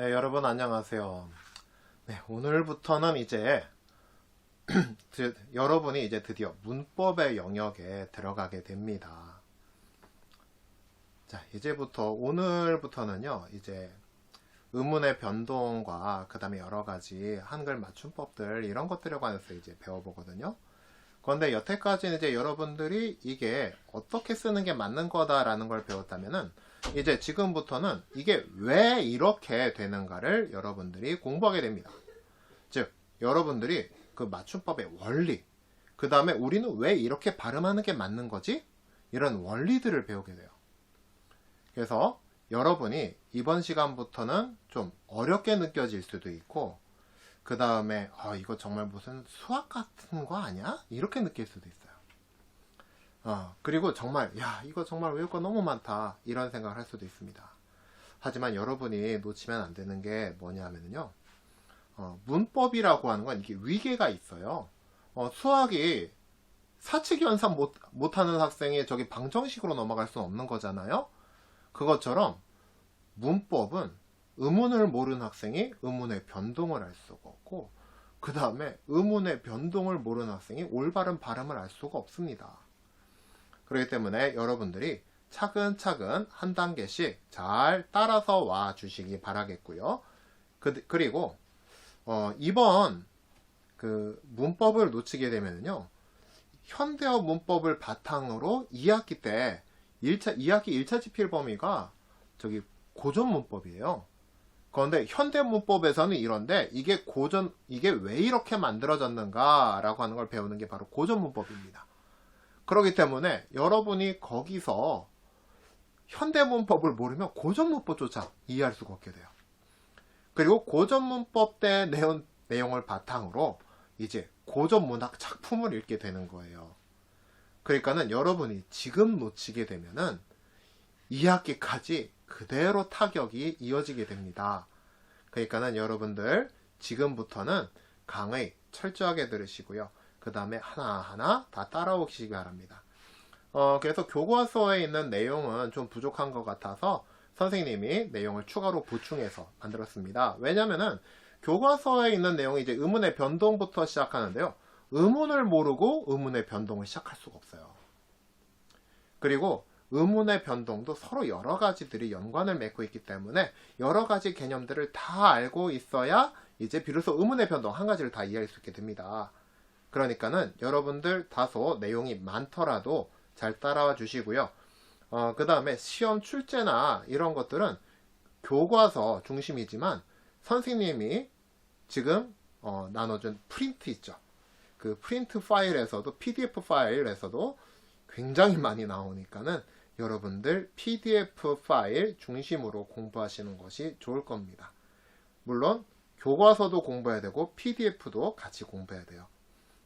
네, 여러분 안녕하세요. 네, 오늘부터는 이제 여러분이 이제 드디어 문법의 영역에 들어가게 됩니다. 자, 오늘부터는요, 이제 의문의 변동과 그 다음에 여러 가지 한글 맞춤법들 이런 것들에 관해서 이제 배워보거든요. 그런데 여태까지는 이제 여러분들이 이게 어떻게 쓰는 게 맞는 거다라는 걸 배웠다면은 이제 지금부터는 이게 왜 이렇게 되는가를 여러분들이 공부하게 됩니다. 즉, 여러분들이 그 맞춤법의 원리, 그 다음에 우리는 왜 이렇게 발음하는 게 맞는 거지? 이런 원리들을 배우게 돼요. 그래서 여러분이 이번 시간부터는 좀 어렵게 느껴질 수도 있고, 그 다음에 이거 정말 무슨 수학 같은 거 아니야? 이렇게 느낄 수도 있어요. 그리고 정말 이거 정말 외울 거 너무 많다 이런 생각을 할 수도 있습니다. 하지만 여러분이 놓치면 안 되는 게 뭐냐면요, 문법이라고 하는 건 이게 위계가 있어요. 수학이 사칙 연산 못하는 학생이 저기 방정식으로 넘어갈 수는 없는 거잖아요. 그것처럼 문법은 의문을 모르는 학생이 의문의 변동을 알 수가 없고, 그 다음에 의문의 변동을 모르는 학생이 올바른 발음을 알 수가 없습니다. 그렇기 때문에 여러분들이 차근차근 한 단계씩 잘 따라서 와 주시기 바라겠고요. 그리고 이번 그 문법을 놓치게 되면요, 현대어 문법을 바탕으로 2학기 때 2학기 1차 집필 범위가 저기 고전 문법이에요. 그런데 현대 문법에서는 이런데 이게 왜 이렇게 만들어졌는가 라고 하는 걸 배우는 게 바로 고전 문법입니다. 그렇기 때문에 여러분이 거기서 현대 문법을 모르면 고전 문법조차 이해할 수가 없게 돼요. 그리고 고전 문법 때 내용을 바탕으로 이제 고전 문학 작품을 읽게 되는 거예요. 그러니까는 여러분이 지금 놓치게 되면은 2학기까지 그대로 타격이 이어지게 됩니다. 그러니까는 여러분들 지금부터는 강의 철저하게 들으시고요. 그 다음에 하나하나 다 따라오시기 바랍니다. 그래서 교과서에 있는 내용은 좀 부족한 것 같아서 선생님이 내용을 추가로 보충해서 만들었습니다. 왜냐면은 교과서에 있는 내용이 이제 의문의 변동부터 시작하는데요. 의문을 모르고 의문의 변동을 시작할 수가 없어요. 그리고 의문의 변동도 서로 여러 가지들이 연관을 맺고 있기 때문에 여러 가지 개념들을 다 알고 있어야 이제 비로소 의문의 변동 한 가지를 다 이해할 수 있게 됩니다. 그러니까는 여러분들 다소 내용이 많더라도 잘 따라와 주시고요. 그 다음에 시험 출제나 이런 것들은 교과서 중심이지만 선생님이 지금 나눠준 프린트 있죠. 그 프린트 파일에서도 PDF 파일에서도 굉장히 많이 나오니까는 여러분들 PDF 파일 중심으로 공부하시는 것이 좋을 겁니다. 물론 교과서도 공부해야 되고 PDF도 같이 공부해야 돼요.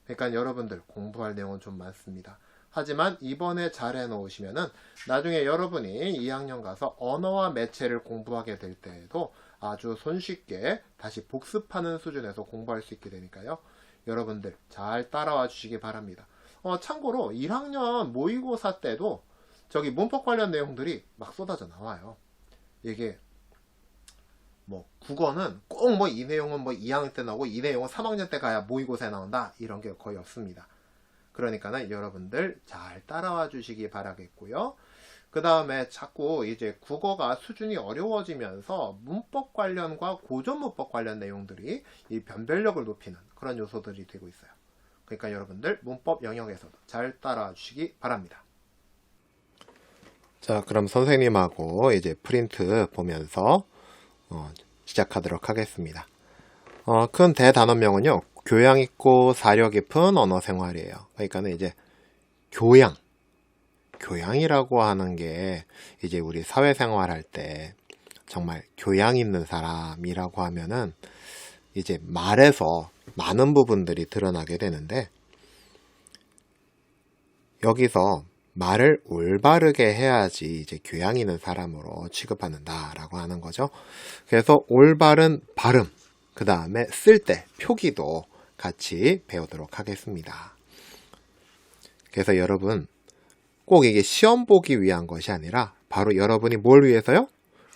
그러니까 여러분들 공부할 내용은 좀 많습니다. 하지만 이번에 잘 해놓으시면은 나중에 여러분이 2학년 가서 언어와 매체를 공부하게 될 때에도 아주 손쉽게 다시 복습하는 수준에서 공부할 수 있게 되니까요. 여러분들 잘 따라와 주시기 바랍니다. 참고로 1학년 모의고사 때도 저기 문법 관련 내용들이 막 쏟아져 나와요. 이게 국어는 꼭 이 내용은 2학년 때 나오고 이 내용은 3학년 때 가야 모의고사에 나온다 이런 게 거의 없습니다. 그러니까는 여러분들 잘 따라와 주시기 바라겠고요. 그 다음에 자꾸 이제 국어가 수준이 어려워지면서 문법 관련과 고전 문법 관련 내용들이 이 변별력을 높이는 그런 요소들이 되고 있어요. 그러니까 여러분들 문법 영역에서도 잘 따라와 주시기 바랍니다. 자, 그럼 선생님하고 이제 프린트 보면서 시작하도록 하겠습니다. 큰 대단원명은요, 교양 있고 사려 깊은 언어 생활이에요. 그러니까는 이제 교양이라고 하는 게 이제 우리 사회생활 할 때 정말 교양 있는 사람이라고 하면은 이제 말에서 많은 부분들이 드러나게 되는데, 여기서 말을 올바르게 해야지 이제 교양 있는 사람으로 취급받는다라고 하는 거죠. 그래서 올바른 발음, 그 다음에 쓸 때 표기도 같이 배우도록 하겠습니다. 그래서 여러분 꼭 이게 시험 보기 위한 것이 아니라 바로 여러분이 뭘 위해서요?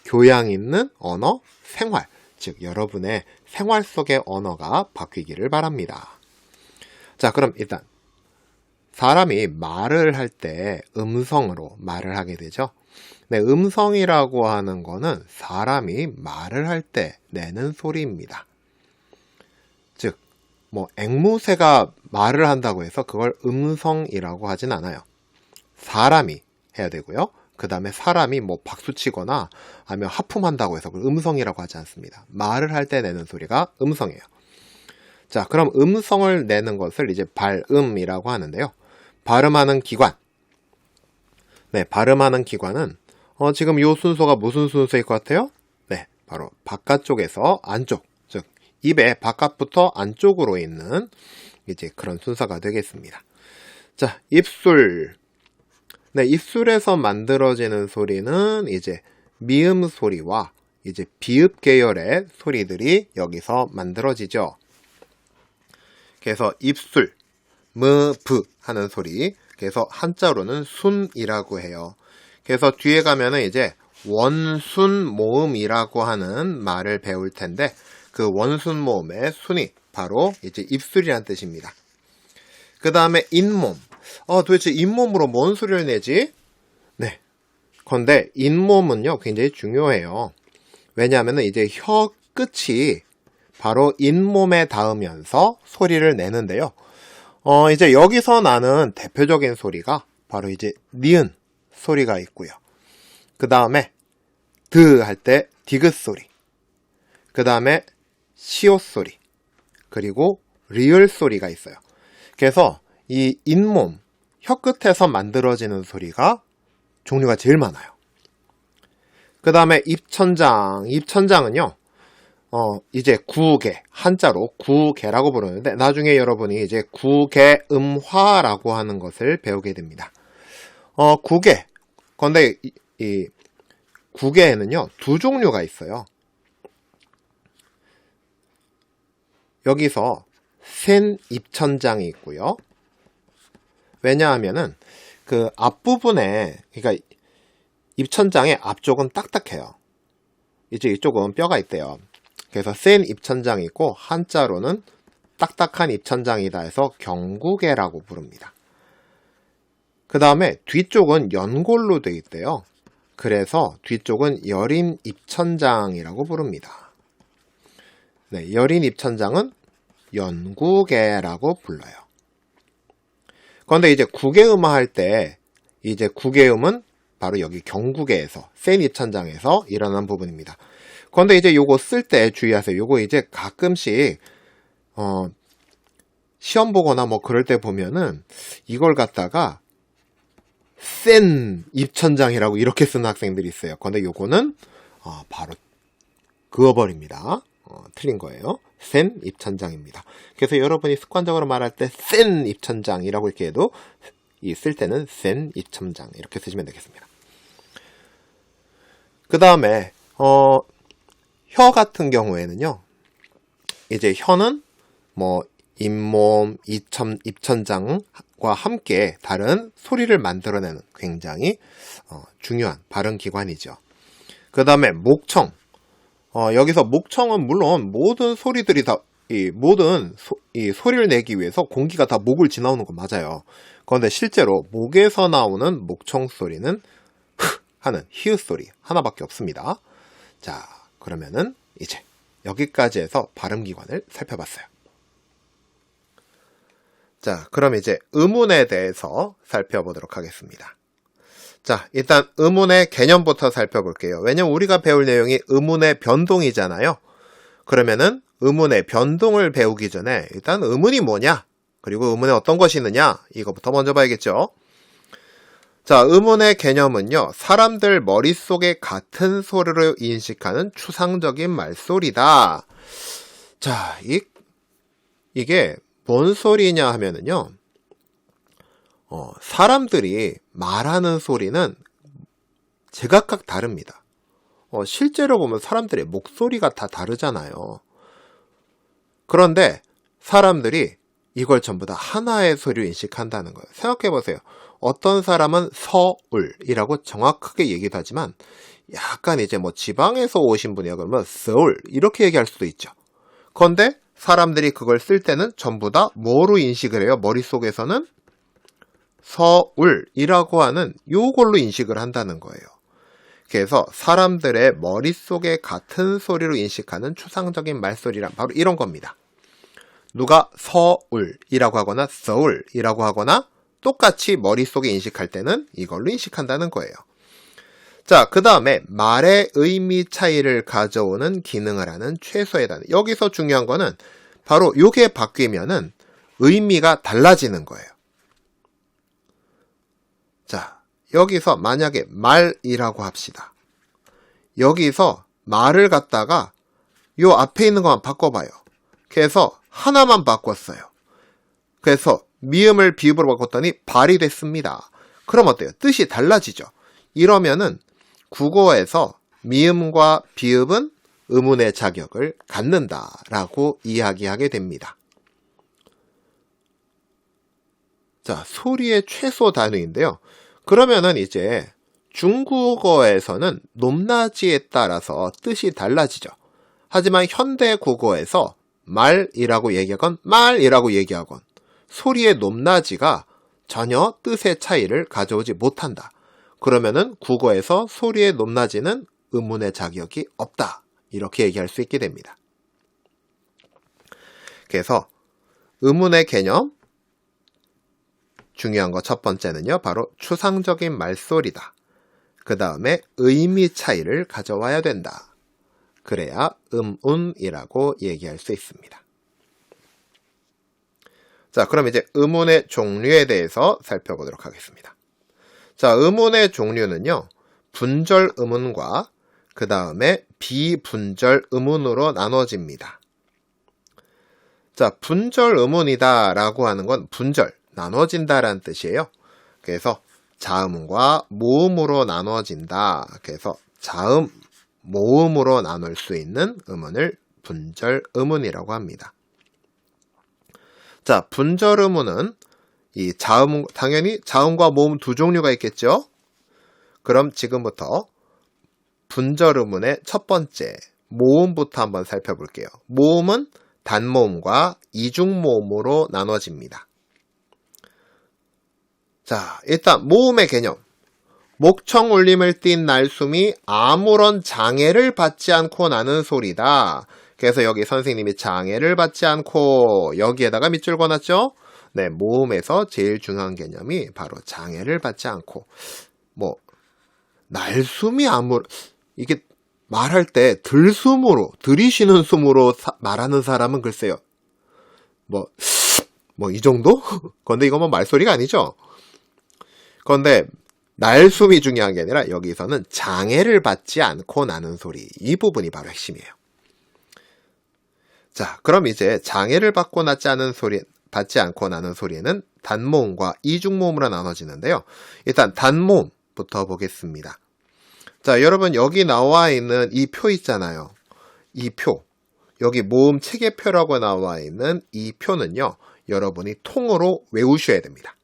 교양 있는 언어 생활, 즉 여러분의 생활 속의 언어가 바뀌기를 바랍니다. 자, 그럼 일단 사람이 말을 할 때 음성으로 말을 하게 되죠. 네, 음성이라고 하는 거는 사람이 말을 할 때 내는 소리입니다. 즉, 뭐 앵무새가 말을 한다고 해서 그걸 음성이라고 하진 않아요. 사람이 해야 되고요. 그 다음에 사람이 뭐 박수치거나 아니면 하품한다고 해서 그걸 음성이라고 하지 않습니다. 말을 할 때 내는 소리가 음성이에요. 자, 그럼 음성을 내는 것을 이제 발음이라고 하는데요. 발음하는 기관. 네, 발음하는 기관은 지금 이 순서가 무슨 순서일 것 같아요? 네, 바로 바깥쪽에서 안쪽, 즉 입의 바깥부터 안쪽으로 있는 이제 그런 순서가 되겠습니다. 자, 입술. 네, 입술에서 만들어지는 소리는 이제 미음 소리와 이제 비읍 계열의 소리들이 여기서 만들어지죠. 그래서 입술, 무, 하는 소리. 그래서 한자로는 순이라고 해요. 그래서 뒤에 가면은 이제 원순 모음이라고 하는 말을 배울 텐데 그 원순 모음의 순이 바로 이제 입술이란 뜻입니다. 그 다음에 잇몸. 도대체 잇몸으로 뭔 소리를 내지? 네. 근데 잇몸은요 굉장히 중요해요. 왜냐하면 이제 혀 끝이 바로 잇몸에 닿으면서 소리를 내는데요. 이제 여기서 나는 대표적인 소리가 바로 이제 니은 소리가 있고요. 그 다음에 드 할 때 디귿 소리. 그 다음에 시옷 소리. 그리고 리을 소리가 있어요. 그래서 이 잇몸, 혀 끝에서 만들어지는 소리가 종류가 제일 많아요. 그 다음에 입천장. 입천장은요. 이제 구개, 한자로 구개라고 부르는데 나중에 여러분이 이제 구개음화라고 하는 것을 배우게 됩니다. 구개. 근데 이 구개에는요 두 종류가 있어요. 여기서 센 입천장이 있고요. 왜냐하면은 그 앞부분에, 그러니까 입천장의 앞쪽은 딱딱해요. 이제 이쪽은 뼈가 있대요. 그래서 센 입천장이 있고 한자로는 딱딱한 입천장이다 해서 경구개라고 부릅니다. 그 다음에 뒤쪽은 연골로 되어 있대요. 그래서 뒤쪽은 여린 입천장이라고 부릅니다. 네, 여린 입천장은 연구개라고 불러요. 그런데 이제 구개음화 할 때 이제 구개음은 바로 여기 경구개에서 센 입천장에서 일어난 부분입니다. 그런데 이제 요거 쓸 때 주의하세요. 요거 이제 가끔씩 시험 보거나 뭐 그럴 때 보면은 이걸 갖다가 센 입천장이라고 이렇게 쓰는 학생들이 있어요. 그런데 요거는 바로 그어버립니다. 틀린 거예요. 센 입천장입니다. 그래서 여러분이 습관적으로 말할 때 센 입천장이라고 이렇게 해도 쓸 때는 센 입천장 이렇게 쓰시면 되겠습니다. 그 다음에 혀 같은 경우에는요. 이제 혀는 뭐 잇몸, 입천장과 함께 다른 소리를 만들어내는 굉장히 중요한 발음 기관이죠. 그 다음에 목청. 여기서 목청은 물론 모든 소리들이 다 모든 소리를 내기 위해서 공기가 다 목을 지나오는 건 맞아요. 그런데 실제로 목에서 나오는 목청 소리는 흐 하는 히읗 소리 하나밖에 없습니다. 자, 그러면은 이제 여기까지 해서 발음 기관을 살펴봤어요. 자, 그럼 이제 음운에 대해서 살펴보도록 하겠습니다. 자, 일단 음운의 개념부터 살펴볼게요. 왜냐면 우리가 배울 내용이 음운의 변동이잖아요. 그러면은 음운의 변동을 배우기 전에 일단 음운이 뭐냐, 그리고 음운에 어떤 것이 있느냐, 이거부터 먼저 봐야겠죠. 자, 음운의 개념은요, 사람들 머릿속에 같은 소리를 인식하는 추상적인 말소리다. 자, 이게 뭔 소리냐 하면은요, 사람들이 말하는 소리는 제각각 다릅니다. 실제로 보면 사람들의 목소리가 다 다르잖아요. 그런데 사람들이 이걸 전부 다 하나의 소리로 인식한다는 거예요. 생각해보세요. 어떤 사람은 서울이라고 정확하게 얘기도 하지만 약간 이제 뭐 지방에서 오신 분이야 그러면 서울 이렇게 얘기할 수도 있죠. 그런데 사람들이 그걸 쓸 때는 전부 다 뭐로 인식을 해요? 머릿속에서는 서울이라고 하는 요걸로 인식을 한다는 거예요. 그래서 사람들의 머릿속에 같은 소리로 인식하는 추상적인 말소리란 바로 이런 겁니다. 누가 서울이라고 하거나 서울이라고 하거나 똑같이 머릿속에 인식할 때는 이걸로 인식한다는 거예요. 자, 그 다음에 말의 의미 차이를 가져오는 기능을 하는 최소의 단위. 여기서 중요한 거는 바로 요게 바뀌면은 의미가 달라지는 거예요. 자, 여기서 만약에 말이라고 합시다. 여기서 말을 갖다가 요 앞에 있는 것만 바꿔봐요. 그래서 하나만 바꿨어요. 그래서 미음을 비읍으로 바꿨더니 발이 됐습니다. 그럼 어때요? 뜻이 달라지죠. 이러면은 국어에서 미음과 비읍은 의문의 자격을 갖는다라고 이야기하게 됩니다. 자, 소리의 최소 단위인데요. 그러면은 이제 중국어에서는 높낮이에 따라서 뜻이 달라지죠. 하지만 현대 국어에서 말이라고 얘기하건 말이라고 얘기하건 소리의 높낮이가 전혀 뜻의 차이를 가져오지 못한다. 그러면은 국어에서 소리의 높낮이는 의문의 자격이 없다. 이렇게 얘기할 수 있게 됩니다. 그래서 의문의 개념 중요한 거 첫 번째는요. 바로 추상적인 말소리다. 그 다음에 의미 차이를 가져와야 된다. 그래야 음운이라고 얘기할 수 있습니다. 자, 그럼 이제 음운의 종류에 대해서 살펴보도록 하겠습니다. 자, 음운의 종류는요. 분절 음운과 그 다음에 비분절 음운으로 나눠집니다. 자, 분절 음운이다 라고 하는 건 분절, 나눠진다라는 뜻이에요. 그래서 자음과 모음으로 나눠진다. 그래서 자음, 모음으로 나눌 수 있는 음운을 분절 음운이라고 합니다. 자, 분절 음운은 이 자음, 당연히 자음과 모음 두 종류가 있겠죠? 그럼 지금부터 분절 음운의 첫 번째 모음부터 한번 살펴볼게요. 모음은 단모음과 이중모음으로 나눠집니다. 자, 일단 모음의 개념. 목청 울림을 띤 날숨이 아무런 장애를 받지 않고 나는 소리다. 그래서 여기 선생님이 장애를 받지 않고 여기에다가 밑줄 그어놨죠? 네, 모음에서 제일 중요한 개념이 바로 장애를 받지 않고 뭐 날숨이 이게 말할 때 들숨으로 들이쉬는 숨으로 말하는 사람은 글쎄요. 뭐 이 정도? 근데 이거 뭐 말소리가 아니죠? 그런데 날숨이 중요한 게 아니라 여기서는 장애를 받지 않고 나는 소리. 이 부분이 바로 핵심이에요. 자, 그럼 이제 장애를 받지 않고 나는 소리는 단모음과 이중모음으로 나눠지는데요. 일단 단모음부터 보겠습니다. 자, 여러분 여기 나와 있는 이 표 있잖아요. 이 표. 여기 모음 체계표라고 나와 있는 이 표는요. 여러분이 통으로 외우셔야 됩니다.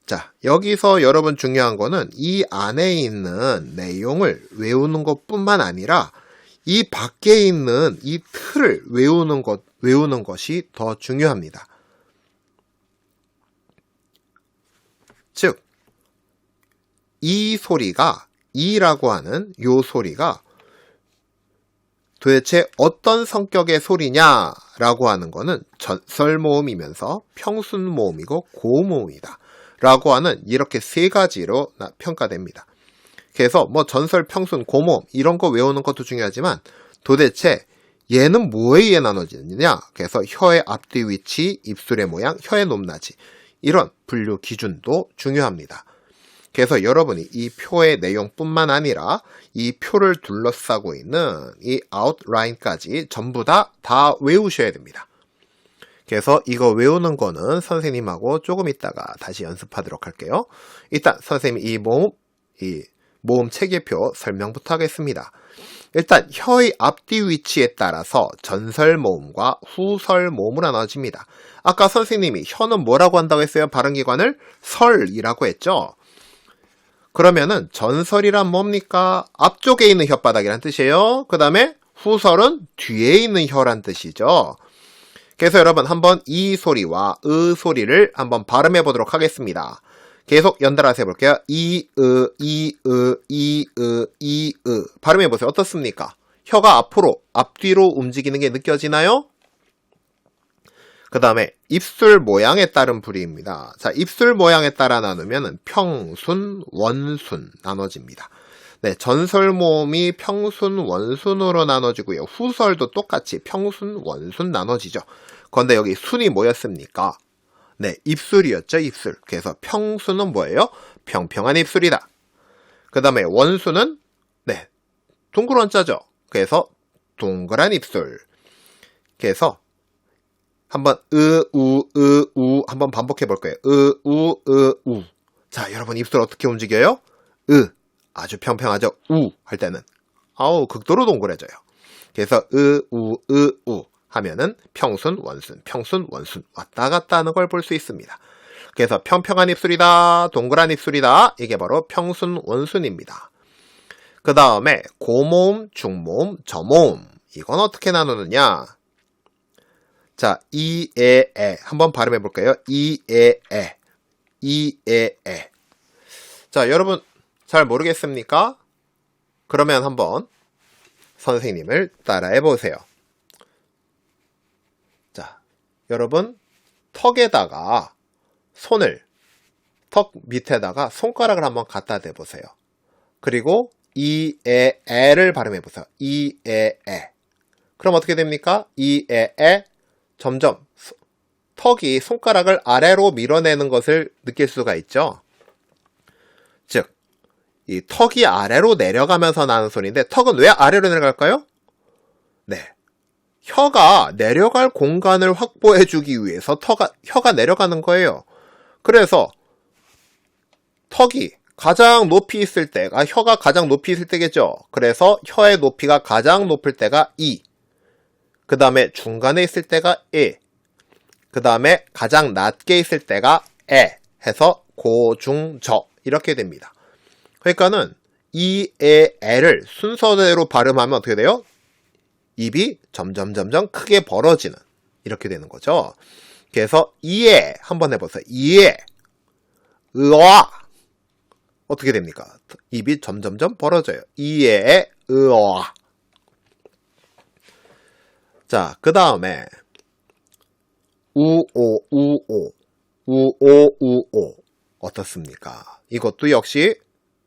자, 여기서 여러분 중요한 거는 이 안에 있는 내용을 외우는 것뿐만 아니라 이 밖에 있는 이 틀을 외우는 것이 더 중요합니다. 즉, 이 소리가, 이라고 하는 요 소리가 도대체 어떤 성격의 소리냐라고 하는 거는 전설모음이면서 평순모음이고 고모음이다. 라고 하는 이렇게 세 가지로 평가됩니다. 그래서 뭐 전설, 평순, 고모음 이런 거 외우는 것도 중요하지만 도대체 얘는 뭐에 의해 나눠지느냐? 그래서 혀의 앞뒤 위치, 입술의 모양, 혀의 높낮이 이런 분류 기준도 중요합니다. 그래서 여러분이 이 표의 내용뿐만 아니라 이 표를 둘러싸고 있는 이 아웃라인까지 전부 다 외우셔야 됩니다. 그래서 이거 외우는 거는 선생님하고 조금 있다가 다시 연습하도록 할게요. 일단 선생님이 이 모음, 이 모음 체계표 설명부터 하겠습니다. 일단 혀의 앞뒤 위치에 따라서 전설 모음과 후설 모음으로 나눠집니다. 아까 선생님이 혀는 뭐라고 한다고 했어요? 발음기관을 설이라고 했죠. 그러면은 전설이란 뭡니까? 앞쪽에 있는 혓바닥이란 뜻이에요. 그 다음에 후설은 뒤에 있는 혀란 뜻이죠. 그래서 여러분 한번 이 소리와 으 소리를 한번 발음해 보도록 하겠습니다. 계속 연달아서 해볼게요. 발음해 보세요. 어떻습니까? 혀가 앞뒤로 움직이는 게 느껴지나요? 그 다음에 입술 모양에 따른 부리입니다. 자, 입술 모양에 따라 나누면 평순, 원순 나눠집니다. 네, 전설 모음이 평순, 원순으로 나눠지고요. 후설도 똑같이 평순, 원순 나눠지죠. 그런데 여기 순이 뭐였습니까? 네, 입술이었죠, 입술. 그래서 평순은 뭐예요? 평평한 입술이다. 그 다음에 원순은 네, 둥그런 자죠. 그래서 동그란 입술. 그래서 한번 우 한번 반복해 볼 거예요. 우. 자, 여러분 입술 어떻게 움직여요? 아주 평평하죠. 우 할 때는 아우 극도로 동그래져요. 그래서 우 하면은 평순 원순 왔다 갔다 하는 걸 볼 수 있습니다. 그래서 평평한 입술이다, 동그란 입술이다, 이게 바로 평순 원순입니다. 그 다음에 고모음, 중모음, 저모음, 이건 어떻게 나누느냐? 자, 이에에 한번 발음해 볼까요? 이에에. 자, 여러분 잘 모르겠습니까? 그러면 한번 선생님을 따라해 보세요. 자, 여러분 턱에다가 턱 밑에다가 손가락을 한번 갖다 대 보세요. 그리고 이에에를 발음해 보세요. 이에에. 그럼 어떻게 됩니까? 이에에. 점점 턱이 손가락을 아래로 밀어내는 것을 느낄 수가 있죠. 즉, 이 턱이 아래로 내려가면서 나는 소리인데 턱은 왜 아래로 내려갈까요? 네, 혀가 내려갈 공간을 확보해주기 위해서 혀가 내려가는 거예요. 그래서 턱이 가장 높이 있을 때가 혀가 가장 높이 있을 때겠죠. 그래서 혀의 높이가 가장 높을 때가 이. 그 다음에 중간에 있을 때가 그 다음에 가장 낮게 있을 때가 해서 고, 중, 저 이렇게 됩니다. 그러니까는 이, 에를 순서대로 발음하면 어떻게 돼요? 입이 점점 크게 벌어지는 이렇게 되는 거죠. 그래서 이에 한번 해보세요. 이에 으아 어떻게 됩니까? 입이 점점 벌어져요. 이에 으아. 자, 그 다음에 우오 어떻습니까? 이것도 역시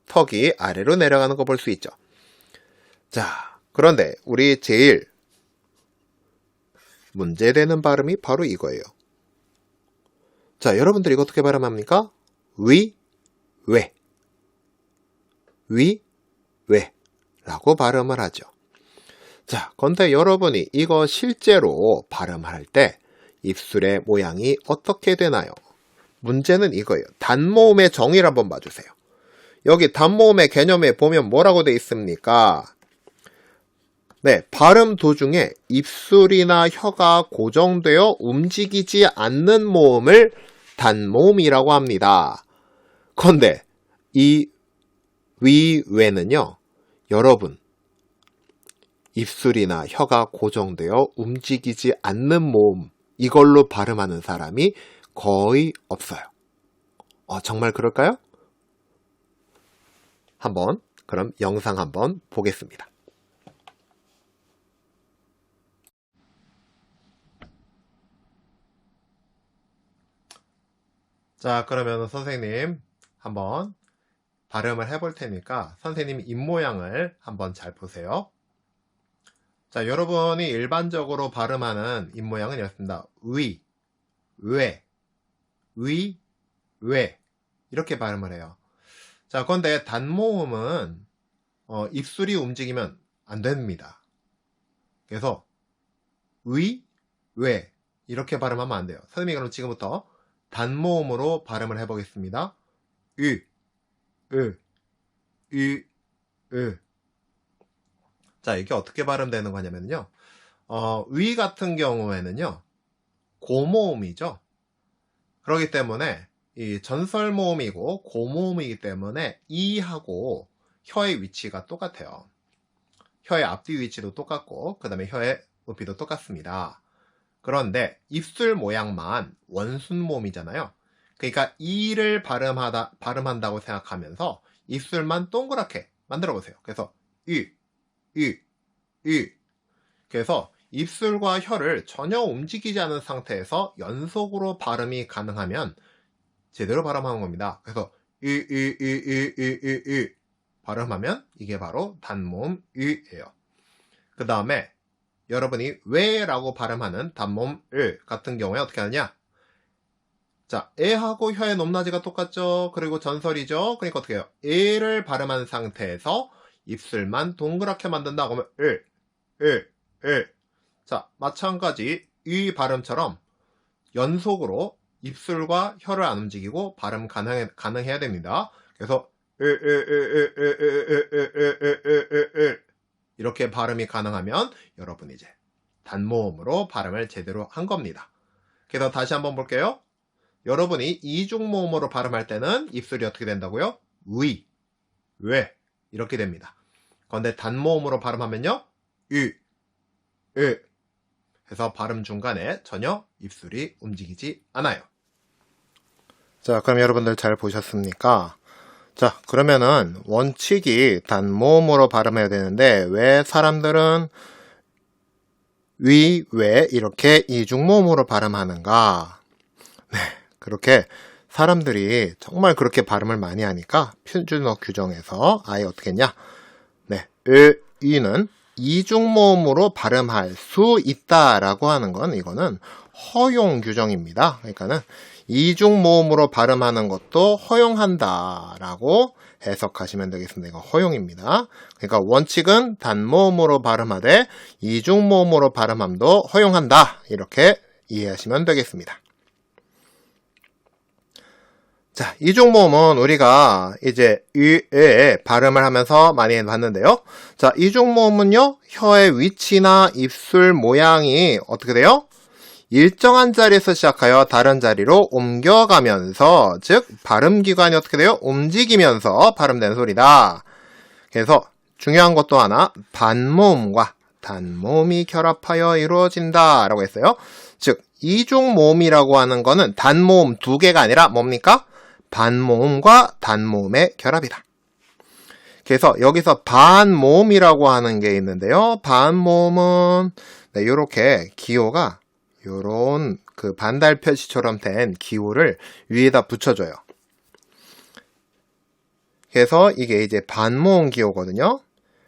턱이 아래로 내려가는 거 볼 수 있죠. 자, 그런데 우리 제일 문제되는 발음이 바로 이거예요. 자, 여러분들 이거 어떻게 발음합니까? 왜 라고 발음을 하죠. 자, 근데 여러분이 이거 실제로 발음할 때 입술의 모양이 어떻게 되나요? 문제는 이거예요. 단모음의 정의를 한번 봐주세요. 여기 단모음의 개념에 보면 뭐라고 되어 있습니까? 네, 발음 도중에 입술이나 혀가 고정되어 움직이지 않는 모음을 단모음이라고 합니다. 그런데 이 위외는요, 여러분 입술이나 혀가 고정되어 움직이지 않는 모음, 이걸로 발음하는 사람이 거의 없어요. 정말 그럴까요? 그럼 영상 한번 보겠습니다. 자, 그러면 선생님 한번 발음을 해볼 테니까 선생님 입모양을 한번 잘 보세요. 자, 여러분이 일반적으로 발음하는 입모양은 이렇습니다. 왜 이렇게 발음을 해요. 자, 그런데 단모음은 입술이 움직이면 안 됩니다. 그래서 왜 이렇게 발음하면 안 돼요. 선생님이 그럼 지금부터 단모음으로 발음을 해보겠습니다. 이, 으. 자, 이게 어떻게 발음되는 거냐면요. 위 같은 경우에는요. 고모음이죠. 그렇기 때문에 이 전설모음이고 고모음이기 때문에 이하고 혀의 위치가 똑같아요. 혀의 앞뒤 위치도 똑같고 그 다음에 혀의 높이도 똑같습니다. 그런데 입술 모양만 원순모음이잖아요. 그러니까 이를 발음한다고 생각하면서 입술만 동그랗게 만들어 보세요. 그래서 이. 그래서 입술과 혀를 전혀 움직이지 않은 상태에서 연속으로 발음이 가능하면 제대로 발음하는 겁니다. 그래서 이 발음하면 이게 바로 단모음 이예요. 그 다음에 여러분이 왜라고 발음하는 단모음 을 같은 경우에 어떻게 하느냐? 자, 에하고 혀의 높낮이가 똑같죠? 그리고 전설이죠? 그러니까 어떻게 해요? 에를 발음한 상태에서 입술만 동그랗게 만든다. 그러면 자, 마찬가지 이 발음처럼 연속으로 입술과 혀를 안 움직이고 발음 가능해야 됩니다. 그래서 이렇게 발음이 가능하면 여러분이 이제 단모음으로 발음을 제대로 한 겁니다. 그래서 다시 한번 볼게요. 여러분이 이중모음으로 발음할 때는 입술이 어떻게 된다고요? 위, 왜 이렇게 됩니다. 그런데 단모음으로 발음하면요, 해서 발음 중간에 전혀 입술이 움직이지 않아요. 자, 그럼 여러분들 잘 보셨습니까? 자, 그러면은 원칙이 단모음으로 발음해야 되는데 왜 사람들은 위, 왜 이렇게 이중모음으로 발음하는가? 네, 그렇게 사람들이 정말 그렇게 발음을 많이 하니까 표준어 규정에서 아예 어떻게 했냐? 네, 이는 이중모음으로 발음할 수 있다라고 하는 건 이거는 허용 규정입니다. 그러니까는 이중모음으로 발음하는 것도 허용한다라고 해석하시면 되겠습니다. 이거 허용입니다. 그러니까 원칙은 단모음으로 발음하되 이중모음으로 발음함도 허용한다. 이렇게 이해하시면 되겠습니다. 자, 이중모음은 우리가 이제 의 발음을 하면서 많이 봤는데요. 자, 이중모음은요, 혀의 위치나 입술 모양이 어떻게 돼요? 일정한 자리에서 시작하여 다른 자리로 옮겨가면서, 즉, 발음기관이 어떻게 돼요? 움직이면서 발음되는 소리다. 그래서 중요한 것도 하나, 반모음과 단모음이 결합하여 이루어진다. 라고 했어요. 즉, 이중모음이라고 하는 거는 단모음 두 개가 아니라 뭡니까? 반모음과 단모음의 결합이다. 그래서 여기서 반모음이라고 하는 게 있는데요. 반모음은 네, 이렇게 기호가 요런 그 반달 표시처럼 된 기호를 위에다 붙여줘요. 그래서 이게 이제 반모음 기호거든요.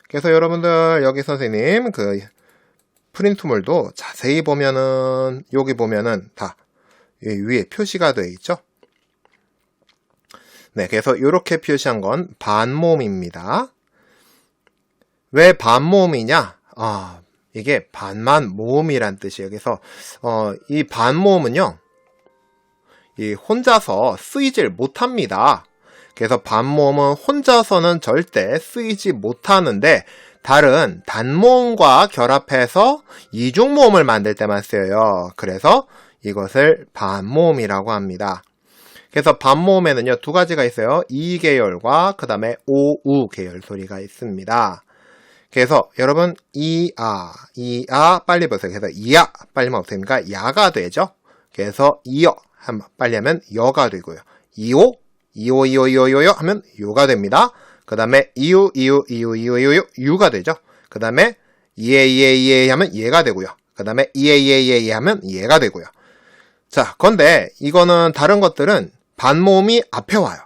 그래서 여러분들 여기 선생님 그 프린트물도 자세히 보면은 여기 보면은 다 위에 표시가 되어 있죠. 네, 그래서 이렇게 표시한 건 반모음입니다. 왜 반모음이냐? 이게 반만 모음이란 뜻이에요. 그래서 이 반모음은요, 이 혼자서 쓰이질 못합니다. 그래서 반모음은 혼자서는 절대 쓰이지 못하는데 다른 단모음과 결합해서 이중모음을 만들 때만 쓰여요. 그래서 이것을 반모음이라고 합니다. 그래서 반모음에는요, 두 가지가 있어요. 이 계열과 그 다음에 오우 계열 소리가 있습니다. 그래서 여러분 이아 빨리 보세요. 그래서 이야 빨리 하면 어떻게 됩니까? 야가 되죠. 그래서 이어 빨리 하면 여가 되고요. 이오 하면 요가 됩니다. 그 다음에 이유 유가 되죠. 그 다음에 이에 하면 얘가 되고요. 그 다음에 이에 하면 얘가 되고요. 자, 근데 이거는 다른 것들은 반모음이 앞에 와요.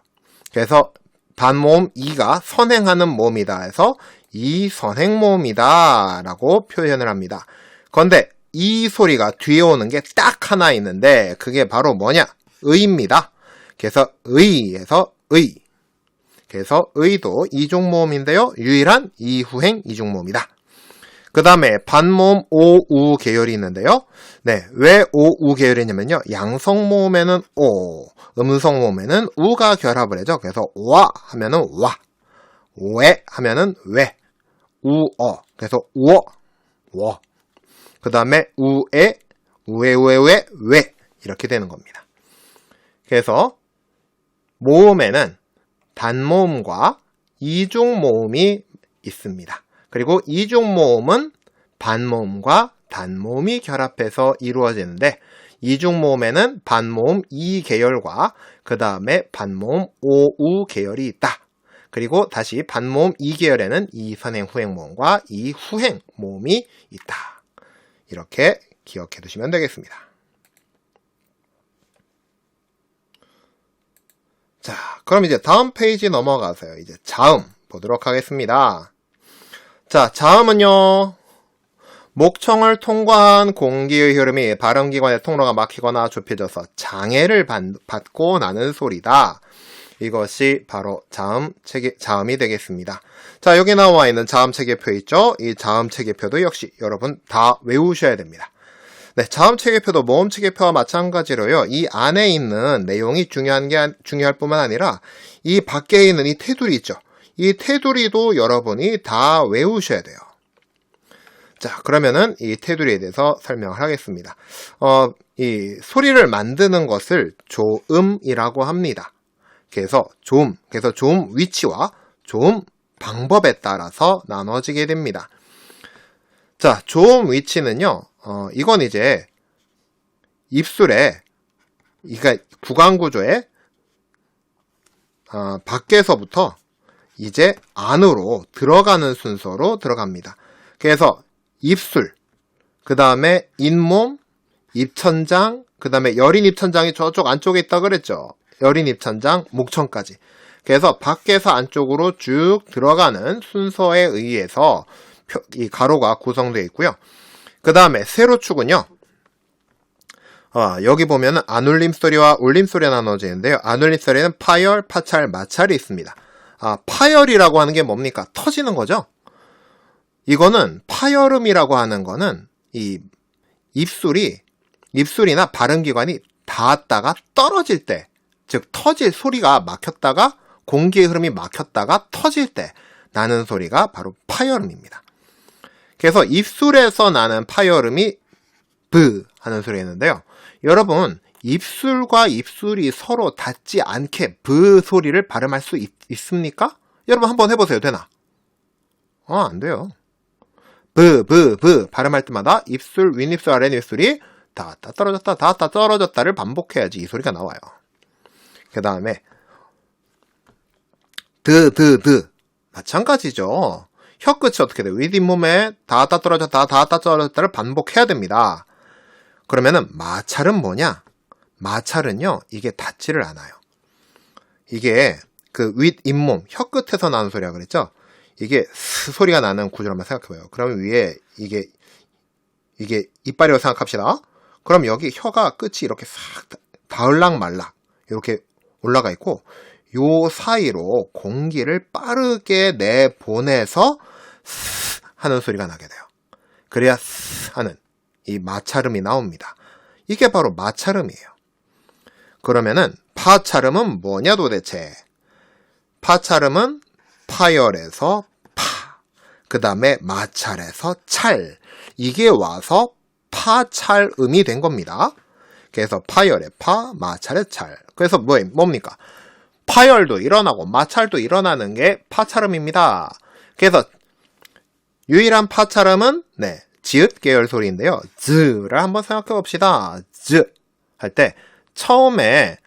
그래서 반모음 이가 선행하는 모음이다 해서 이 선행모음이다 라고 표현을 합니다. 그런데 이 소리가 뒤에 오는 게 딱 하나 있는데 그게 바로 뭐냐? 의입니다. 그래서 의에서 의. 그래서 의도 이중모음인데요. 유일한 이후행 이중모음이다. 그 다음에 반모음 오우 계열이 있는데요. 네, 왜 오우 계열이냐면요. 양성모음에는 오, 음성모음에는 우가 결합을 하죠. 그래서 와 하면은 와. 왜 하면은 왜, 우어. 그래서 우어, 워. 그 다음에 우에, 왜 이렇게 되는 겁니다. 그래서 모음에는 단모음과 이중모음이 있습니다. 그리고 이중모음은 반모음과 단모음이 결합해서 이루어지는데 이중모음에는 반모음 이 계열과 그 다음에 반모음 오우 계열이 있다. 그리고 다시 반모음 이 계열에는 이 선행 후행 모음과 이 후행 모음이 있다. 이렇게 기억해 두시면 되겠습니다. 자, 그럼 이제 다음 페이지 넘어가서요. 이제 자음 보도록 하겠습니다. 자, 자음은요. 목청을 통과한 공기의 흐름이 발음기관의 통로가 막히거나 좁혀져서 장애를 받고 나는 소리다. 이것이 바로 자음이 되겠습니다. 자, 여기 나와 있는 자음 체계표 있죠? 이 자음 체계표도 역시 여러분 다 외우셔야 됩니다. 네, 자음 체계표도 모음 체계표와 마찬가지로요. 이 안에 있는 내용이 중요할 뿐만 아니라 이 밖에 있는 이 테두리 있죠? 이 테두리도 여러분이 다 외우셔야 돼요. 자, 그러면은 이 테두리에 대해서 설명을 하겠습니다. 이 소리를 만드는 것을 조음이라고 합니다. 그래서 조음 위치와 조음 방법에 따라서 나눠지게 됩니다. 자, 조음 위치는요, 이건 이제 입술에, 그러니까 구강 구조에 밖에서부터 이제 안으로 들어가는 순서로 들어갑니다. 그래서 입술, 그 다음에 잇몸, 입천장, 그 다음에 여린 입천장이 저쪽 안쪽에 있다 그랬죠. 여린 입천장, 목청까지. 그래서 밖에서 안쪽으로 쭉 들어가는 순서에 의해서 이 가로가 구성되어 있고요. 그 다음에 세로축은요. 여기 보면은 안울림 소리와 울림 소리가 나눠지는데요. 안울림 소리는 파열, 파찰, 마찰이 있습니다. 파열이라고 하는 게 뭡니까? 터지는 거죠. 이거는 파열음이라고 하는 거는 이 입술이나 발음기관이 닿았다가 떨어질 때, 즉 터질 소리가 막혔다가 공기의 흐름이 막혔다가 터질 때 나는 소리가 바로 파열음입니다. 그래서 입술에서 나는 파열음이 브 하는 소리였는데요. 여러분, 입술과 입술이 서로 닿지 않게 브 소리를 발음할 수 있습니까? 여러분 한번 해보세요. 되나? 안 돼요. 브 발음할 때마다 입술, 윗입술, 아랫입술이 닿았다 떨어졌다 닿았다 떨어졌다를 반복해야지 이 소리가 나와요. 그 다음에 드 마찬가지죠. 혀끝이 어떻게 돼요? 윗잇몸에 닿았다 떨어졌다를 반복해야 됩니다. 그러면은 마찰은 뭐냐? 마찰은요, 이게 닿지를 않아요. 이게 그 윗잇몸, 혀끝에서 나는 소리라 그랬죠? 이게 스 소리가 나는 구조를 한번 생각해봐요. 그러면 위에 이게 이빨이라고 생각합시다. 그럼 여기 혀가 끝이 이렇게 싹 닿을락 말락 이렇게 올라가 있고 요 사이로 공기를 빠르게 내보내서 스 하는 소리가 나게 돼요. 그래야 스 하는 이 마찰음이 나옵니다. 이게 바로 마찰음이에요. 그러면은 파찰음은 뭐냐 도대체? 파찰음은 파열에서 파, 그 다음에 마찰에서 찰, 이게 와서 파찰음이 된 겁니다. 그래서 파열의 파, 마찰의 찰. 그래서 뭡니까? 파열도 일어나고 마찰도 일어나는 게 파찰음입니다. 그래서 유일한 파찰음은 지읒 계열 소리인데요. 즈를 한번 생각해 봅시다. 즈 할 때 처음에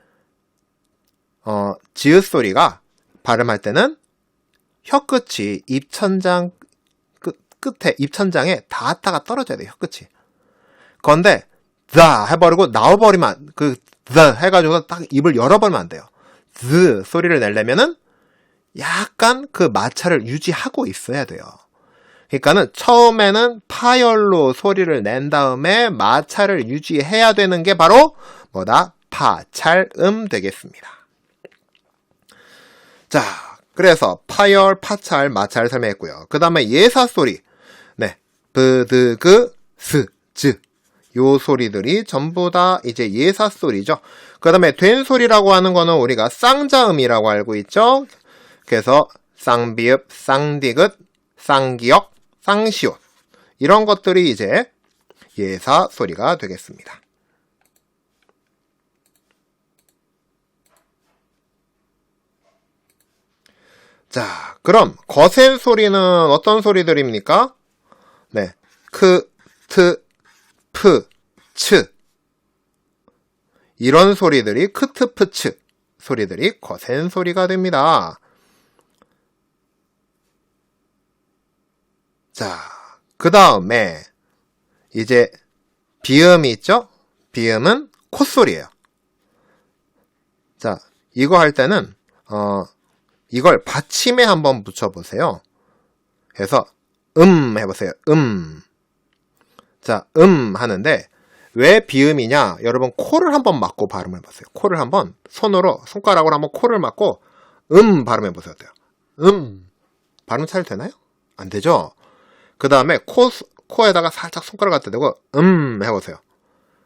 지읒 소리가 발음할 때는 혀끝이 입천장 끝에 입천장에 닿았다가 떨어져야 돼요. 혀끝이. 그런데 자 해버리고 나와버리면 자 해가지고 딱 입을 열어버리면 안 돼요. 즈 소리를 내려면은 약간 그 마찰을 유지하고 있어야 돼요. 그러니까는 처음에는 파열로 소리를 낸 다음에 마찰을 유지해야 되는 게 바로 뭐다? 파찰음 되겠습니다. 자, 그래서 파열, 파찰, 마찰 설명했고요. 그 다음에 예사 소리. 브드그, 스, 즈. 요 소리들이 전부 다 이제 예사 소리죠. 그 다음에 된 소리라고 하는 거는 우리가 쌍자음이라고 알고 있죠. 그래서 쌍비읍, 쌍디귿, 쌍기역, 쌍시옷. 이런 것들이 이제 예사 소리가 되겠습니다. 자, 그럼 거센 소리는 어떤 소리들입니까? 네, 크, 트, 프, 츠. 이런 소리들이 크트, 프츠 소리들이 거센 소리가 됩니다. 자, 그 다음에 이제 비음이 있죠? 비음은 콧소리예요. 자, 이거 할 때는 이걸 받침에 한번 붙여보세요. 그래서 해보세요. 자, 하는데 왜 비음이냐? 여러분 코를 한번 막고 발음해보세요. 코를 한번 손으로 손가락으로 한번 코를 막고 발음해보세요. 어때요? 발음 잘 되나요? 안 되죠? 그 다음에 코에다가 살짝 손가락 갖다 대고 해보세요.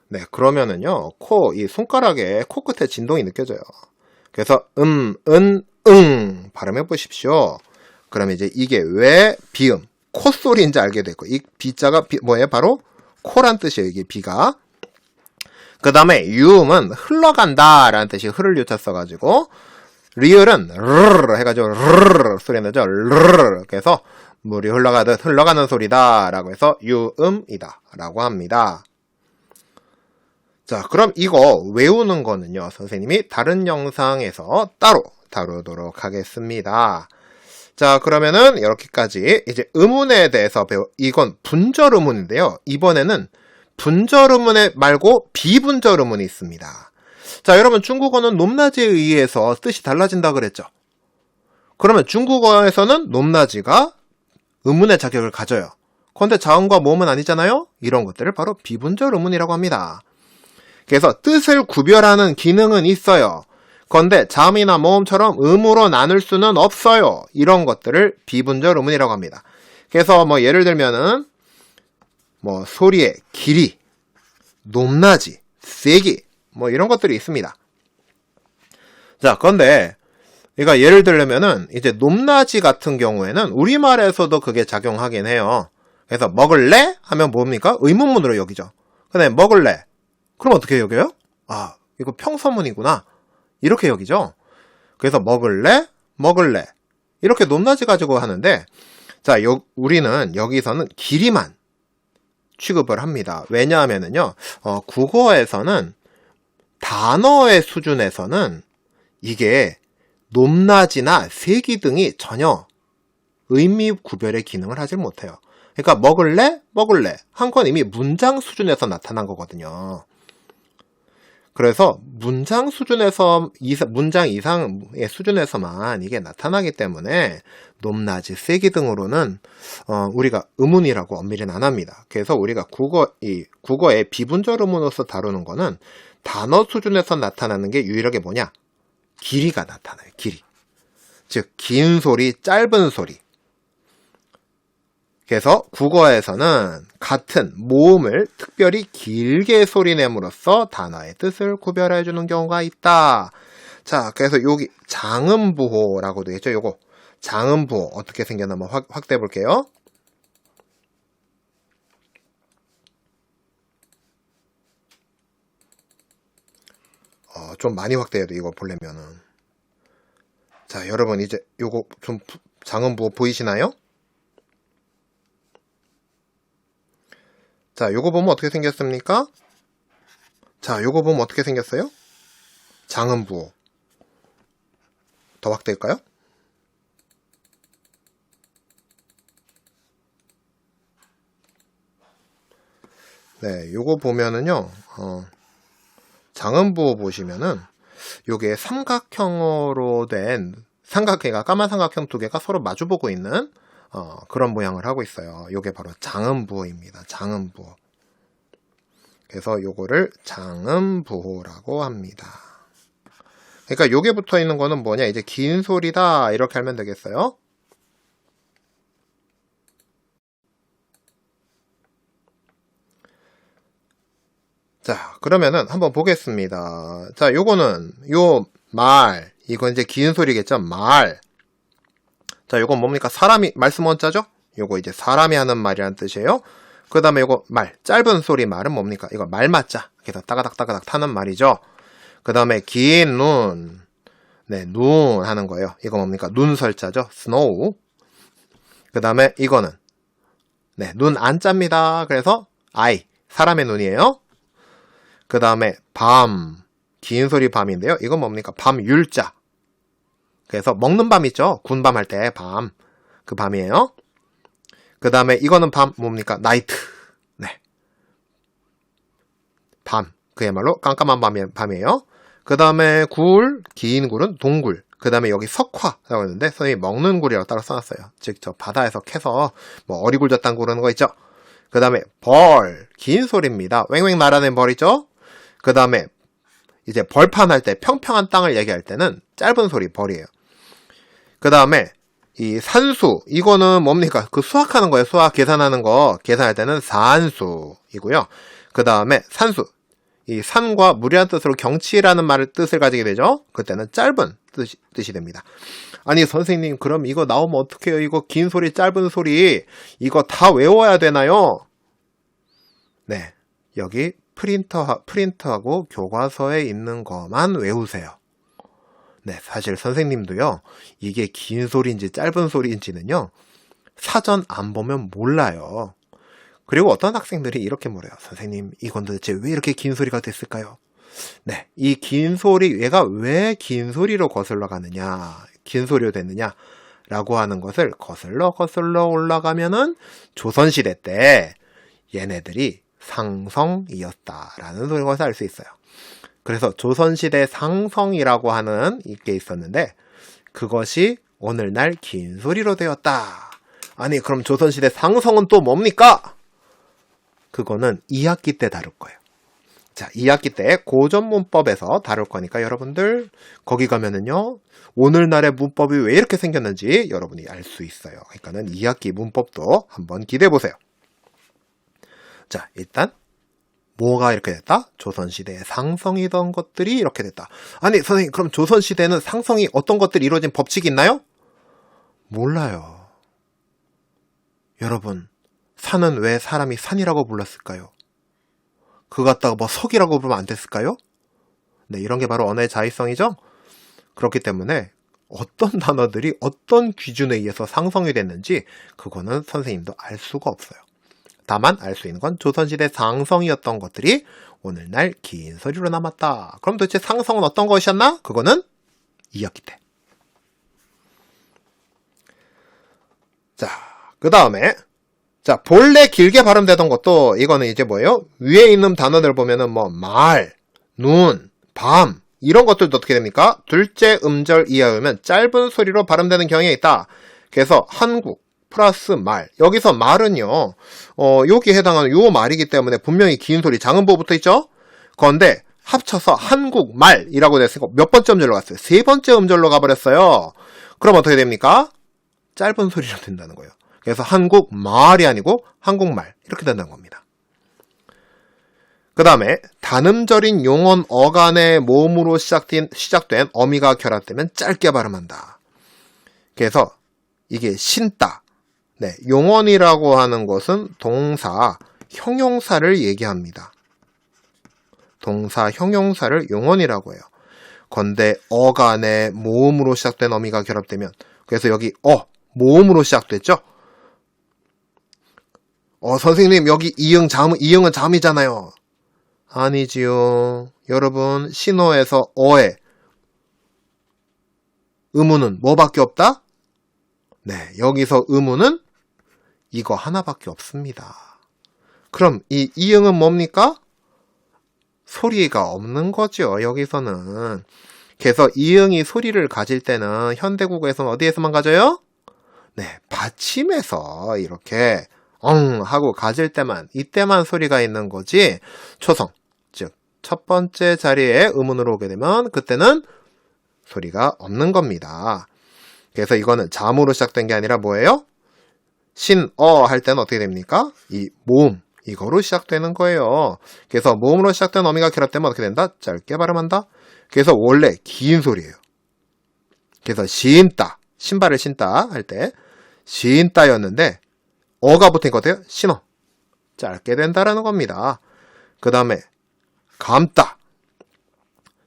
네, 그러면은요 이 손가락에 코끝에 진동이 느껴져요. 그래서 발음해 보십시오. 그러면 이제 이게 왜 비음, 콧소리인지 알게 되고, 이 비자가 뭐예요? 바로 코란 뜻이에요. 이게 비가. 그 다음에 유음은 흘러간다 라는 뜻이 흐를 유자 써가지고, 리을은 르르 해가지고 르르 소리 나죠. 르르. 그래서 물이 흘러가듯 흘러가는 소리다 라고 해서 유음이다 라고 합니다. 자, 그럼 이거 외우는 거는요, 선생님이 다른 영상에서 따로 다루도록 하겠습니다. 자, 그러면은 이렇게까지 이제 음운에 대해서 이건 분절 음운인데요. 이번에는 분절 음운 말고 비분절 음운이 있습니다. 자, 여러분 중국어는 높낮이에 의해서 뜻이 달라진다 그랬죠. 그러면 중국어에서는 높낮이가 음운의 자격을 가져요. 그런데 자음과 모음은 아니잖아요. 이런 것들을 바로 비분절 음운이라고 합니다. 그래서 뜻을 구별하는 기능은 있어요. 그런데 자음이나 모음처럼 음으로 나눌 수는 없어요. 이런 것들을 비분절 음운이라고 합니다. 그래서 뭐 예를 들면은 뭐 소리의 길이, 높낮이, 세기 뭐 이런 것들이 있습니다. 자, 그런데 그러니까 예를 들려면은 이제 높낮이 같은 경우에는 우리말에서도 그게 작용하긴 해요. 그래서 먹을래? 하면 뭡니까? 의문문으로 여기죠. 근데 먹을래? 그럼 어떻게 여겨요? 아, 이거 평서문이구나. 이렇게 여기죠. 그래서 먹을래? 이렇게 높낮이 가지고 하는데, 자, 우리는 여기서는 길이만 취급을 합니다. 왜냐하면은요, 국어에서는 단어의 수준에서는 이게 높낮이나 세기 등이 전혀 의미 구별의 기능을 하지 못해요. 그러니까 먹을래? 한 건 이미 문장 수준에서 나타난 거거든요. 그래서 문장 이상의 수준에서만 이게 나타나기 때문에 높낮이, 세기 등으로는 우리가 음운이라고 엄밀히는 안 합니다. 그래서 우리가 국어의 비분절 음운으로서 다루는 거는 단어 수준에서 나타나는 게 유일하게 뭐냐? 길이가 나타나요. 길이. 즉 긴 소리, 짧은 소리. 그래서 국어에서는 같은 모음을 특별히 길게 소리냄으로써 단어의 뜻을 구별해주는 경우가 있다. 자, 그래서 여기 장음부호라고 되어 있죠. 요거 장음부호 어떻게 생겼나 한번 확대해 볼게요. 좀 많이 확대해야 돼, 이거 보려면은. 자, 여러분 이제 요거 좀 장음부호 보이시나요? 자, 요거 보면 어떻게 생겼습니까? 자, 요거 보면 어떻게 생겼어요? 장음부호. 더 확대할까요? 네, 요거 보면은요, 장음부호 보시면은, 요게 삼각형으로 된, 까만 삼각형 두 개가 서로 마주보고 있는, 그런 모양을 하고 있어요. 요게 바로 장음부호입니다. 장음부호. 그래서 요거를 장음부호라고 합니다. 그러니까 요게 붙어 있는 거는 뭐냐? 이제 긴 소리다. 이렇게 하면 되겠어요. 자, 그러면은 한번 보겠습니다. 자, 요거는 이건 이제 긴 소리겠죠? 말. 자, 요건 뭡니까? 사람이, 말씀 원자죠? 요거 이제 사람이 하는 말이라는 뜻이에요. 그 다음에 요거 말, 짧은 소리 말은 뭡니까? 이거 말 맞자. 그래서 따가닥따가닥 타는 말이죠. 그 다음에 긴 눈, 네, 눈 하는 거예요. 이거 뭡니까? 눈설자죠? snow. 그 다음에 이거는, 네, 눈 안자입니다. 그래서 eye, 사람의 눈이에요. 그 다음에 밤, 긴 소리 밤인데요. 이건 뭡니까? 밤율자. 그래서 먹는 밤 있죠? 군밤 할 때 밤. 그 밤이에요. 그 다음에 이거는 밤 뭡니까? 나이트. 네. 밤. 그야말로 깜깜한 밤이에요. 그 다음에 굴, 긴 굴은 동굴. 그 다음에 여기 석화라고 했는데 선생님이 먹는 굴이라고 따로 써놨어요. 즉 저 바다에서 캐서 뭐 어리굴젓단 굴 하는 거 있죠. 그 다음에 벌, 긴 소리입니다. 왱왱 날아다니는 벌이죠. 그 다음에 이제 벌판 할 때 평평한 땅을 얘기할 때는 짧은 소리 벌이에요. 그 다음에 이 산수, 이거는 뭡니까? 그 수학하는 거예요. 수학 계산하는 거. 계산할 때는 산수이고요. 그 다음에 산수, 이 산과 무리한 뜻으로 경치라는 말을 뜻을 가지게 되죠. 그때는 짧은 뜻이 됩니다. 아니 선생님, 그럼 이거 나오면 어떡해요? 이거 긴 소리, 짧은 소리 이거 다 외워야 되나요? 네, 여기 프린트하고 교과서에 있는 것만 외우세요. 네, 사실 선생님도요, 이게 긴 소리인지 짧은 소리인지는요, 사전 안 보면 몰라요. 그리고 어떤 학생들이 이렇게 물어요. 선생님, 이건 도대체 왜 이렇게 긴 소리가 됐을까요? 네, 이 긴 소리, 얘가 왜 긴 소리로 거슬러 가느냐, 긴 소리로 됐느냐, 라고 하는 것을 거슬러 올라가면은 조선시대 때 얘네들이 상성이었다라는 것을 알 수 있어요. 그래서 조선시대 상성이라고 하는 게 있었는데 그것이 오늘날 긴 소리로 되었다. 아니 그럼 조선시대 상성은 또 뭡니까? 그거는 2학기 때 다룰 거예요. 자, 2학기 때 고전문법에서 다룰 거니까 여러분들 거기 가면은요, 오늘날의 문법이 왜 이렇게 생겼는지 여러분이 알 수 있어요. 그러니까는 2학기 문법도 한번 기대해 보세요. 자, 일단 뭐가 이렇게 됐다? 조선시대에 상성이던 것들이 이렇게 됐다. 아니 선생님, 그럼 조선시대는 상성이 어떤 것들이 이루어진 법칙이 있나요? 몰라요. 여러분, 산은 왜 사람이 산이라고 불렀을까요? 그거 갖다가 뭐 석이라고 부르면 안 됐을까요? 네, 이런 게 바로 언어의 자의성이죠? 그렇기 때문에 어떤 단어들이 어떤 기준에 의해서 상성이 됐는지 그거는 선생님도 알 수가 없어요. 다만 알 수 있는 건 조선시대 상성이었던 것들이 오늘날 긴 소리로 남았다. 그럼 도대체 상성은 어떤 것이었나? 그거는 2학기 때. 자, 그 다음에 자, 본래 길게 발음되던 것도 이거는 이제 뭐예요? 위에 있는 단어들 보면은 뭐 말, 눈, 밤 이런 것들도 어떻게 됩니까? 둘째 음절 이하면 짧은 소리로 발음되는 경향이 있다. 그래서 한국 플러스 말. 여기서 말은요, 여기에 해당하는 요 말이기 때문에 분명히 긴 소리, 장음보 붙어 있죠? 그런데 합쳐서 한국말이라고 됐으니까 몇 번째 음절로 갔어요? 세 번째 음절로 가버렸어요. 그럼 어떻게 됩니까? 짧은 소리로 된다는 거예요. 그래서 한국말이 아니고 한국말 이렇게 된다는 겁니다. 그 다음에 단음절인 용언 어간의 모음으로 시작된 어미가 결합되면 짧게 발음한다. 그래서 이게 신다. 네, 용언이라고 하는 것은 동사, 형용사를 얘기합니다. 동사, 형용사를 용언이라고 해요. 건데 어간의 모음으로 시작된 어미가 결합되면, 그래서 여기 모음으로 시작됐죠? 선생님 여기 이응 이응은 잠이잖아요. 아니지요. 여러분 신호에서 어의 의문은 뭐밖에 없다? 네, 여기서 의문은 이거 하나밖에 없습니다. 그럼 이 이응은 뭡니까? 소리가 없는 거죠. 여기서는. 그래서 이응이 소리를 가질 때는 현대국어에서는 어디에서만 가져요? 네, 받침에서 이렇게 하고 가질 때만, 이때만 소리가 있는 거지, 초성, 즉 첫 번째 자리에 의문으로 오게 되면 그때는 소리가 없는 겁니다. 그래서 이거는 잠으로 시작된 게 아니라 뭐예요? 할 때는 어떻게 됩니까? 이 모음, 이거로 시작되는 거예요. 그래서 모음으로 시작된 어미가 결합되면 어떻게 된다? 짧게 발음한다. 그래서 원래 긴 소리예요. 그래서 신발을 신다 할 때 신다였는데 어가 붙으니까 어때요? 신어. 짧게 된다라는 겁니다. 그 다음에 감다.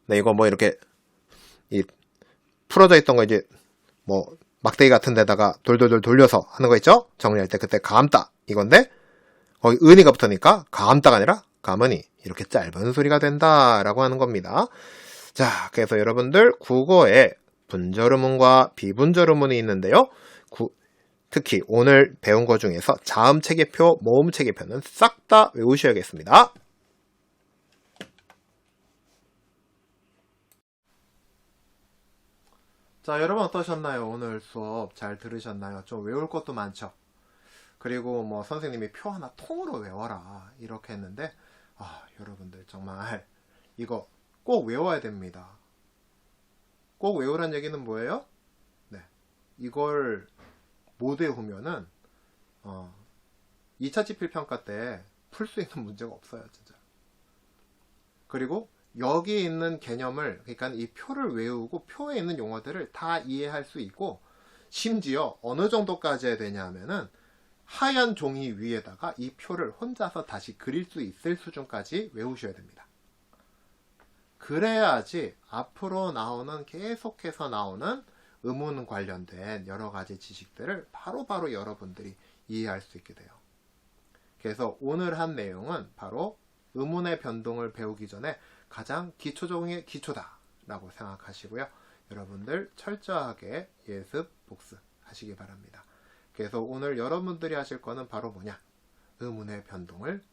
네, 이거 뭐 이렇게 이 풀어져 있던 거 이제 뭐 막대기 같은 데다가 돌돌돌 돌려서 하는 거 있죠? 정리할 때 그때 감다 이건데 거기 은이가 붙으니까 감다가 아니라 감은이 이렇게 짧은 소리가 된다라고 하는 겁니다. 자, 그래서 여러분들 국어에 분절음문과 비분절음문이 있는데요. 특히 오늘 배운 것 중에서 자음 체계표, 모음 체계표는 싹 다 외우셔야겠습니다. 자, 여러분 어떠셨나요? 오늘 수업 잘 들으셨나요? 좀 외울 것도 많죠? 그리고 뭐 선생님이 표 하나 통으로 외워라 이렇게 했는데 여러분들 정말 이거 꼭 외워야 됩니다. 꼭 외우란 얘기는 뭐예요? 네, 이걸 못 외우면은 2차 지필평가 때 풀 수 있는 문제가 없어요, 진짜. 그리고 여기 있는 개념을, 그러니까 이 표를 외우고 표에 있는 용어들을 다 이해할 수 있고, 심지어 어느 정도까지 해야 되냐 하면은 하얀 종이 위에다가 이 표를 혼자서 다시 그릴 수 있을 수준까지 외우셔야 됩니다. 그래야지 앞으로 나오는, 계속해서 나오는 의문 관련된 여러 가지 지식들을 바로바로 여러분들이 이해할 수 있게 돼요. 그래서 오늘 한 내용은 바로 의문의 변동을 배우기 전에 가장 기초 중의 기초다 라고 생각하시고요. 여러분들 철저하게 예습 복습하시기 바랍니다. 그래서 오늘 여러분들이 하실 거는 바로 뭐냐? 의문의 변동을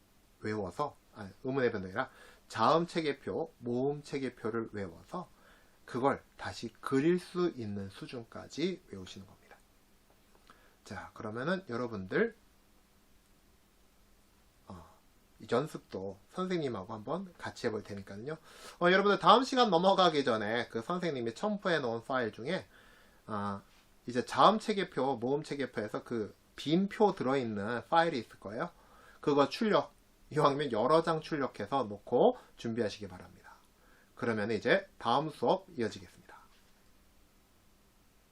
외워서, 의문의 변동이 아니라 자음 체계표, 모음 체계표를 외워서 그걸 다시 그릴 수 있는 수준까지 외우시는 겁니다. 자, 그러면은 여러분들 연습도 선생님하고 한번 같이 해볼 테니까요. 여러분들 다음 시간 넘어가기 전에 그 선생님이 첨부해 놓은 파일 중에 이제 자음 체계표, 모음 체계표에서 그 빈 표 들어있는 파일이 있을 거예요. 그거 출력, 이왕이면 여러 장 출력해서 놓고 준비하시기 바랍니다. 그러면 이제 다음 수업 이어지겠습니다.